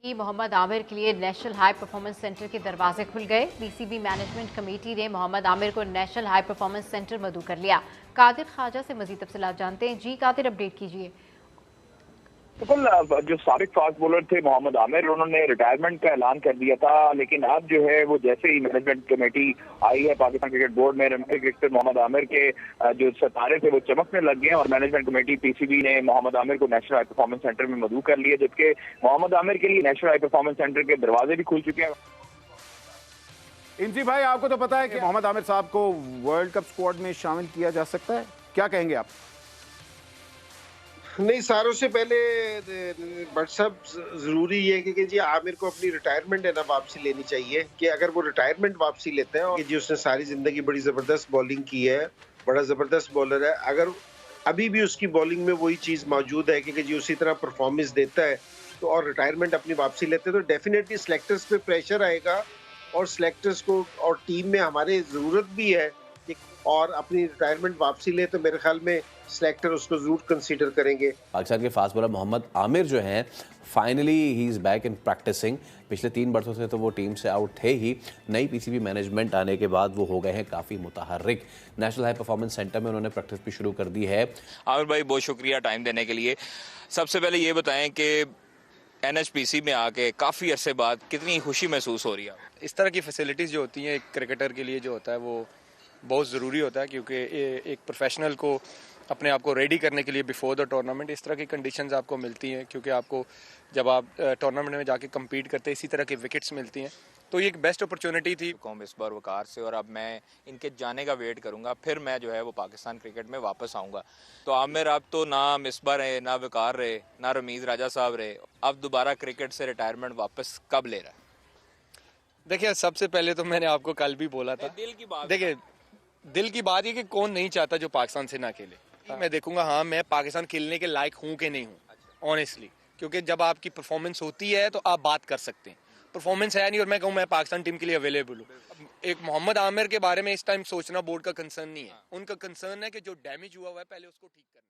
कि मोहम्मद आमिर के लिए नेशनल हाई परफॉर्मेंस सेंटर के दरवाजे खुल गए। पीसीबी मैनेजमेंट कमेटी ने मोहम्मद आमिर को नेशनल हाई परफॉर्मेंस सेंटर मदऊ कर लिया। कादिर ख्वाजा से मजीद तफसीलात जानते हैं। जी कादिर, अपडेट कीजिए। बिल्कुल, जो साबिक फास्ट बॉलर थे मोहम्मद आमिर, उन्होंने रिटायरमेंट का ऐलान कर दिया था, लेकिन अब जो है वो जैसे ही मैनेजमेंट कमेटी आई है पाकिस्तान क्रिकेट बोर्ड में, क्रिकेटर मोहम्मद आमिर के जो सितारे थे वो चमकने लग गए और मैनेजमेंट कमेटी पीसीबी ने मोहम्मद आमिर को नेशनल हाई परफॉर्मेंस सेंटर में मदऊ कर लिया, जबकि मोहम्मद आमिर के लिए नेशनल हाई परफॉर्मेंस सेंटर के दरवाजे भी खुल चुके हैं। इंजी भाई, आपको तो पता है कि मोहम्मद आमिर साहब को वर्ल्ड कप स्क्वाड में शामिल किया जा सकता है, क्या कहेंगे आप? नहीं, सारों से पहले बट सब जरूरी ये है कि जी आमिर को अपनी रिटायरमेंट है ना वापसी लेनी चाहिए, कि अगर वो रिटायरमेंट वापसी लेते हैं और जी उसने सारी जिंदगी बड़ी जबरदस्त बॉलिंग की है, बड़ा जबरदस्त बॉलर है, अगर अभी भी उसकी बॉलिंग में वही चीज मौजूद है कि जी उसी तरह परफॉर्मेंस देता है तो और रिटायरमेंट अपनी वापसी लेते हैं तो डेफिनेटली सिलेक्टर्स पे प्रेशर आएगा और सिलेक्टर्स को और टीम में हमारे जरूरत भी है कि और अपनी रिटायरमेंट वापसी ले, तो मेरे ख्याल में सिलेक्टर उसको जरूर कंसीडर करेंगे। पाकिस्तान के फास्ट बॉलर मोहम्मद आमिर जो हैं, finally he is back in practicing. पिछले 3 बरसों से तो वो टीम से आउट थे ही। नई पीसीबी मैनेजमेंट आने के बाद वो हो गए हैं काफ़ी मुतहर्रिक। नेशनल हाई परफॉर्मेंस सेंटर में उन्होंने प्रैक्टिस भी शुरू कर दी है। आमिर भाई, बहुत शुक्रिया टाइम देने के लिए। सबसे पहले ये बताएं कि एनएचपीसी में आके काफ़ी अरसे बाद कितनी खुशी महसूस हो रही है? इस तरह की फैसिलिटीज़ जो होती हैं एक क्रिकेटर के लिए जो होता है वो बहुत ज़रूरी होता है, क्योंकि एक प्रोफेशनल को अपने आप को रेडी करने के लिए बिफोर द टूर्नामेंट इस तरह की कंडीशंस आपको मिलती हैं, क्योंकि आपको जब आप टूर्नामेंट में जाके कम्पीट करते हैं इसी तरह की विकेट्स मिलती हैं, तो ये एक बेस्ट अपॉर्चुनिटी थी। कौम इस बार वकार से, और अब मैं इनके जाने का वेट करूंगा, फिर मैं जो है वो पाकिस्तान क्रिकेट में वापस आऊँगा। तो आमिर, अब तो ना मिसबा रहे, ना वकार रहे, ना रमीज़ राजा साहब रहे, अब दोबारा क्रिकेट से रिटायरमेंट वापस कब ले रहा है? देखिए, सबसे पहले तो मैंने आपको कल भी बोला था, दिल की बात। देखिए दिल की बात ये कि कौन नहीं चाहता जो पाकिस्तान से ना खेले। मैं देखूंगा हाँ मैं पाकिस्तान खेलने के लायक हूँ कि नहीं हूँ, ऑनेस्टली, क्योंकि जब आपकी परफॉर्मेंस होती है तो आप बात कर सकते हैं। परफॉर्मेंस है नहीं और मैं कहूँ मैं पाकिस्तान टीम के लिए अवेलेबल हूँ। एक मोहम्मद आमिर के बारे में इस टाइम सोचना बोर्ड का कंसर्न नहीं है, उनका कंसर्न है कि जो डैमेज हुआ है पहले उसको ठीक करना।